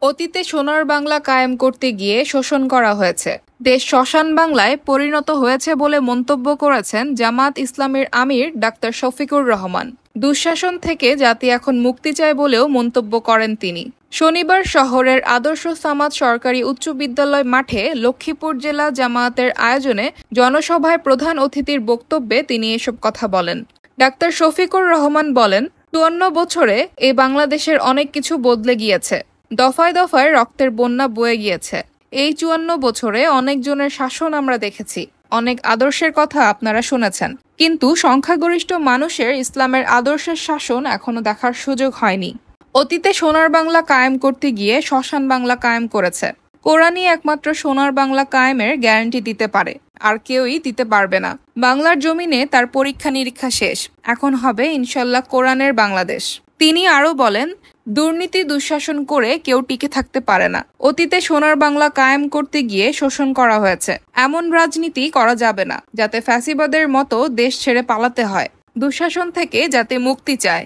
অতীতে সোনার বাংলা কায়েম করতে গিয়ে শোষণ করা হয়েছে। দেশ শ্মশান বাংলায় পরিণত হয়েছে বলে মন্তব্য করেছেন জামাত ইসলামীর আমির ডাক্তার শফিকুর রহমান। দুঃশাসন থেকে জাতি এখন মুক্তি চায় বলেও মন্তব্য করেন তিনি। শনিবার শহরের আদর্শ সামাদ সরকারি উচ্চ বিদ্যালয় মাঠে লক্ষ্মীপুর জেলা জামায়াতের আয়োজনে জনসভায় প্রধান অতিথির বক্তব্যে তিনি এসব কথা বলেন। ডাক্তার শফিকুর রহমান বলেন, ৫৪ বছরে এই বাংলাদেশের অনেক কিছু বদলে গিয়েছে। দফায় দফায় রক্তের বন্যা বয়ে গিয়েছে। এই ৫৪ বছরে অনেকজনের শাসন আমরা দেখেছি, অনেক আদর্শের কথা আপনারা শুনেছেন, কিন্তু সংখ্যাগরিষ্ঠ মানুষের ইসলামের আদর্শের শাসন এখনো দেখার সুযোগ হয়নি। অতীতে সোনার বাংলা কায়েম করতে গিয়ে শ্মশান বাংলা কায়েম করেছে। কোরআনই একমাত্র সোনার বাংলা কায়েমের গ্যারান্টি দিতে পারে, আর কেউই দিতে পারবে না। বাংলার জমিনে তার পরীক্ষা নিরীক্ষা শেষ, এখন হবে ইনশাল্লাহ কোরআনের বাংলাদেশ। তিনি আরও বলেন, দুর্নীতি দুঃশাসন করে কেউ টিকে থাকতে পারে না। অতীতে সোনার বাংলা কায়েম করতে গিয়ে শোষণ করা হয়েছে। এমন রাজনীতি করা যাবে না যাতে ফ্যাসিবাদের মতো দেশ ছেড়ে পালাতে হয়। দুঃশাসন থেকে যাতে মুক্তি চায়।